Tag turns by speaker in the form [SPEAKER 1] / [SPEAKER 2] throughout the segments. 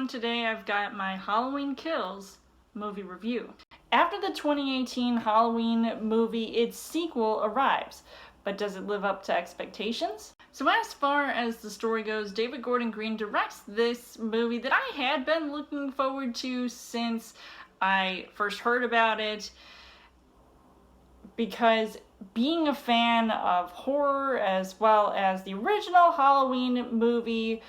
[SPEAKER 1] everyone. Today I've got my Halloween Kills movie review. After the 2018 Halloween movie, its sequel arrives, but does it live up to expectations? So as far as the story goes, David Gordon Green directs this movie that I had been looking forward to since I first heard about it, because being a fan of horror as well as the original Halloween movie,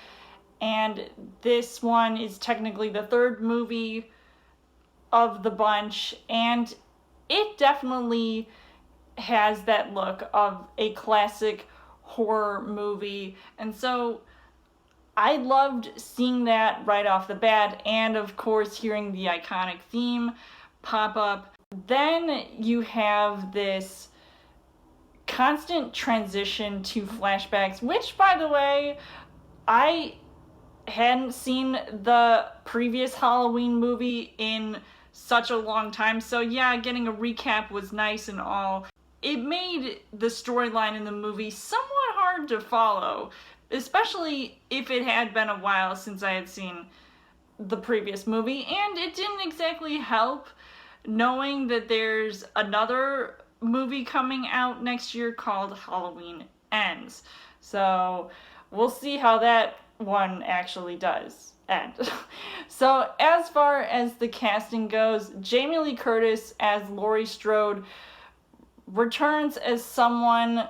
[SPEAKER 1] and this one is technically the third movie of the bunch, and it definitely has that look of a classic horror movie, and so I loved seeing that right off the bat, and of course hearing the iconic theme pop up. Then you have this constant transition to flashbacks, which, by the way, I hadn't seen the previous Halloween movie in such a long time, so yeah, getting a recap was nice and all. It made the storyline in the movie somewhat hard to follow, especially if it had been a while since I had seen the previous movie, and it didn't exactly help knowing that there's another movie coming out next year called Halloween Ends. So we'll see how that one actually does end. So as far as the casting goes, Jamie Lee Curtis as Laurie Strode returns as someone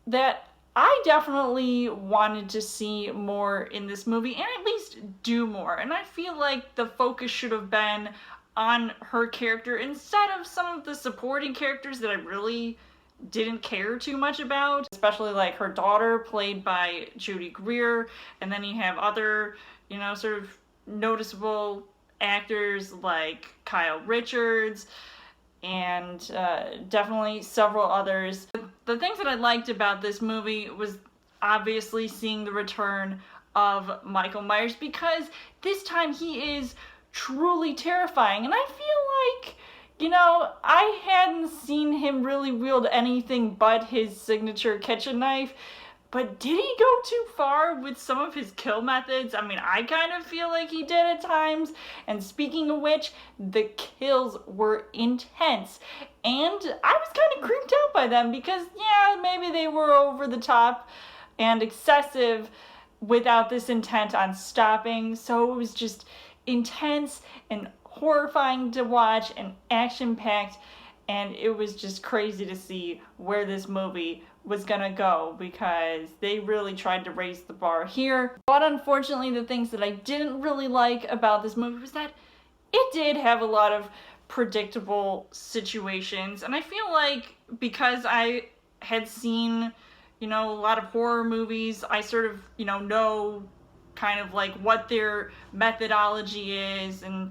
[SPEAKER 1] that I definitely wanted to see more in this movie, and at least do more. And I feel like the focus should have been on her character instead of some of the supporting characters that I really didn't care too much about, especially like her daughter, played by Judy Greer, and then you have other, sort of noticeable actors like Kyle Richards, and definitely several others. The things that I liked about this movie was obviously seeing the return of Michael Myers, because this time he is truly terrifying, and I feel like, I hadn't seen him really wield anything but his signature kitchen knife, but did he go too far with some of his kill methods? I mean, I kind of feel like he did at times, and speaking of which, the kills were intense, and I was kind of creeped out by them, because, yeah, maybe they were over the top and excessive without this intent on stopping, so it was just intense and horrifying to watch and action-packed, and it was just crazy to see where this movie was gonna go, because they really tried to raise the bar here. But unfortunately, the things that I didn't really like about this movie was that it did have a lot of predictable situations, and I feel like because I had seen, a lot of horror movies, I sort of, know kind of like what their methodology is, and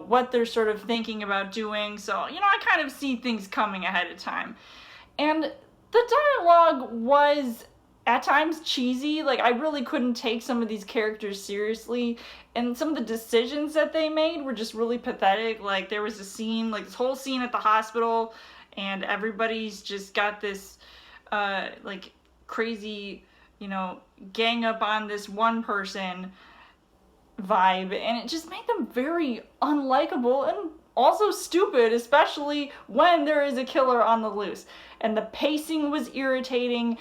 [SPEAKER 1] what they're sort of thinking about doing, so I kind of see things coming ahead of time. And the dialogue was at times cheesy. Like, I really couldn't take some of these characters seriously, and some of the decisions that they made were just really pathetic. Like, there was a scene, like this whole scene at the hospital, and everybody's just got this like crazy, gang up on this one person vibe, and it just made them very unlikable and also stupid, especially when there is a killer on the loose. And the pacing was irritating,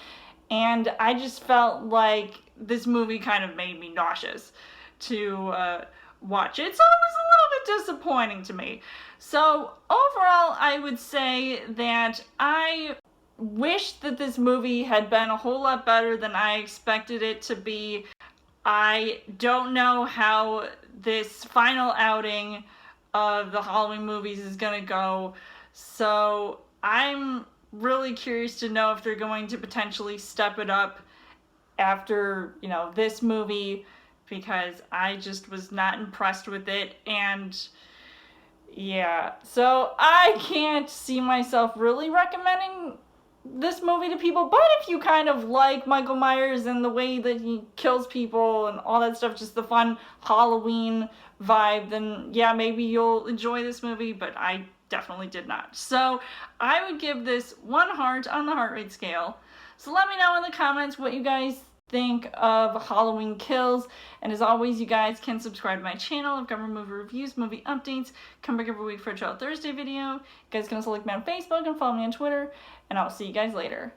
[SPEAKER 1] and I just felt like this movie kind of made me nauseous to watch it, so it was a little bit disappointing to me. So overall, I would say that I wish that this movie had been a whole lot better than I expected it to be. I don't know how this final outing of the Halloween movies is gonna go, so I'm really curious to know if they're going to potentially step it up after, this movie, because I just was not impressed with it, and yeah, so I can't see myself really recommending this movie to people. But if you kind of like Michael Myers and the way that he kills people and all that stuff, just the fun Halloween vibe, then yeah, maybe you'll enjoy this movie, but I definitely did not. So I would give this 1 heart on the heart rate scale. So let me know in the comments what you guys think of Halloween Kills. And as always, you guys can subscribe to my channel. I've got movie reviews, movie updates. Come back every week for a Chill Thursday video. You guys can also like me on Facebook and follow me on Twitter. And I'll see you guys later.